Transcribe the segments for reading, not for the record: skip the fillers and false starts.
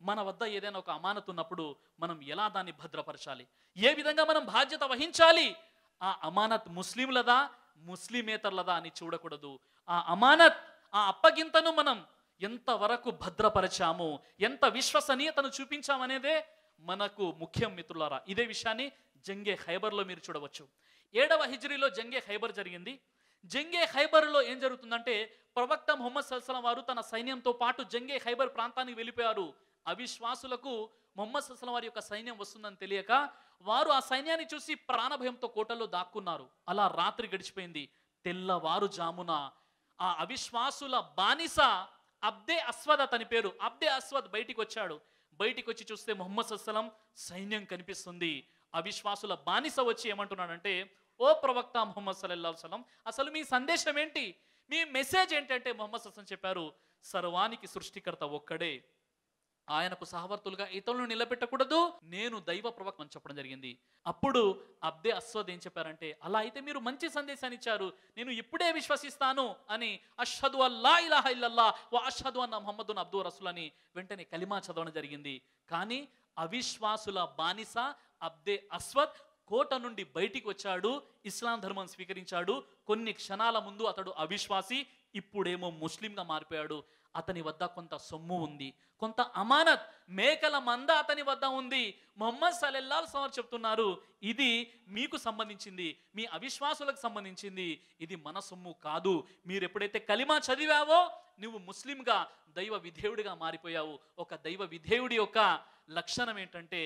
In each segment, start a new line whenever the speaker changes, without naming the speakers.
మన వద్ద ఏదైనా ఒక అమానత్ ఉన్నప్పుడు మనం ఎలా దాన్ని భద్రపరచాలి, ఏ విధంగా మనం బాధ్యత వహించాలి. ఆ అమానత్ ముస్లింలదా ముస్లిమేతర్లదా అని చూడకూడదు. ఆ అమానత్, ఆ అప్పగింతను మనం ఎంతవరకు భద్రపరచాము, ఎంత విశ్వసనీయతను చూపించామనేదే మనకు ముఖ్యం మిత్రులారా. ఇదే విషయాన్ని జంగే ఖైబర్లో మీరు చూడవచ్చు. 7వ హిజ్రీలో జంగే ఖైబర్ జరిగింది. జంగే ఖైబర్లో ఏం జరుగుతుందంటే, ప్రవక్త ముహమ్మద్ సల్లల్లాహు అలైహి వసల్లం వారు తన సైన్యంతో పాటు జంగే ఖైబర్ ప్రాంతానికి వెళ్ళిపోయారు. అవిశ్వాసులకు ముహమ్మద్ సల్లల్లాహు అలైహి వసల్లం వారి యొక్క సైన్యం వస్తుందని తెలియక వారు ఆ సైన్యాన్ని చూసి ప్రాణభయంతో కోటల్లో దాక్కున్నారు. అలా రాత్రి గడిచిపోయింది. తెల్లవారుజామున ఆ అవిశ్వాసుల బానిస అబ్దే అస్వద్, అతని పేరు అబ్దే అస్వద్, బయటికి వచ్చాడు. బయటికి వచ్చి చూస్తే ముహమ్మద్ సల్లల్లాహు అలైహి వసల్లం సైన్యం కనిపిస్తుంది. అవిశ్వాసుల బానిస వచ్చి ఏమంటున్నాడంటే, ఓ ప్రవక్త ముహమ్మద్ సల్లల్లాహు అలైహి వసల్లం, అసలు మీ సందేశం ఏంటి, మీ మెసేజ్ ఏంటంటే ముహమ్మద్ సల్లల్లాహు అలైహి వసల్లం చెప్పారు, సర్వానికి సృష్టికర్త ఒక్కడే, ఆయనకు సహవర్తులుగా ఇతరులను నిలబెట్టకూడదు, నేను దైవ ప్రవక్త అని చెప్పడం జరిగింది. అప్పుడు అబ్దే అస్వద్ ఏం చెప్పారంటే, అలా అయితే మీరు మంచి సందేశాన్ని ఇచ్చారు, నేను ఇప్పుడే విశ్వసిస్తాను అని అష్హదు అల్లా ఇలాహ ఇల్లల్లా వ అష్హదు అన్న ముహమ్మదున్ అబ్దు రసూల్ అని వెంటనే కలిమా చదవడం జరిగింది. కానీ అవిశ్వాసుల బానిస అబ్దే అస్వద్ కోట నుండి బయటికి వచ్చాడు, ఇస్లాం ధర్మం స్వీకరించాడు. కొన్ని క్షణాల ముందు అతడు అవిశ్వాసి, ఇప్పుడేమో ముస్లింగా మారిపోయాడు. అతని వద్ద కొంత సొమ్ము ఉంది, కొంత అమానత్ మేకల మంద అతని వద్ద ఉంది. ముహమ్మద్ సల్లల్లాహు అలైహి వసల్లం చెప్తున్నారు, ఇది మీకు సంబంధించింది, మీ అవిశ్వాసులకు సంబంధించింది, ఇది మన సొమ్ము కాదు. మీరు ఎప్పుడైతే కలిమా చదివావో నువ్వు ముస్లింగా దైవ విధేయుడిగా మారిపోయావు. ఒక దైవ విధేయుడి యొక్క లక్షణం ఏంటంటే,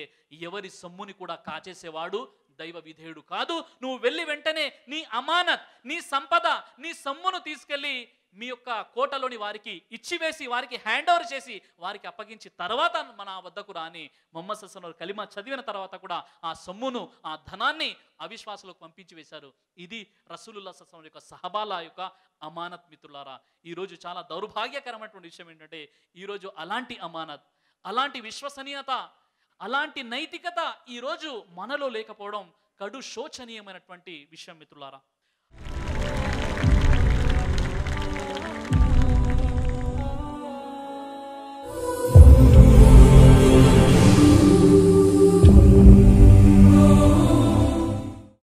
ఎవరి సొమ్ముని కూడా కాచేసేవాడు దైవ విధేయుడు కాదు. నువ్వు వెళ్ళి వెంటనే నీ అమానత్, నీ సంపద, నీ సొమ్మును తీసుకెళ్ళి మీ యొక్క కోటలోని వారికి ఇచ్చివేసి, వారికి హ్యాండ్ ఓవర్ చేసి, వారికి అప్పగించి తర్వాత మన వద్దకు రాని ముహమ్మద్ సల్లల్లాహు అలైహి వసల్లం కలిమా చదివిన తర్వాత కూడా ఆ సొమ్మును, ఆ ధనాన్ని అవిశ్వాసులకు పంపించి వేశారు. ఇది రసూలుల్లాహి సల్లల్లాహు అలైహి వసల్లం యొక్క సహబాల యొక్క అమానత్ మిత్రులారా. ఈరోజు చాలా దౌర్భాగ్యకరమైనటువంటి విషయం ఏంటంటే, ఈరోజు అలాంటి అమానత్, అలాంటి విశ్వసనీయత, అలాంటి నైతికత ఈరోజు మనలో లేకపోవడం కడు శోచనీయమైనటువంటి విషయం మిత్రులారా.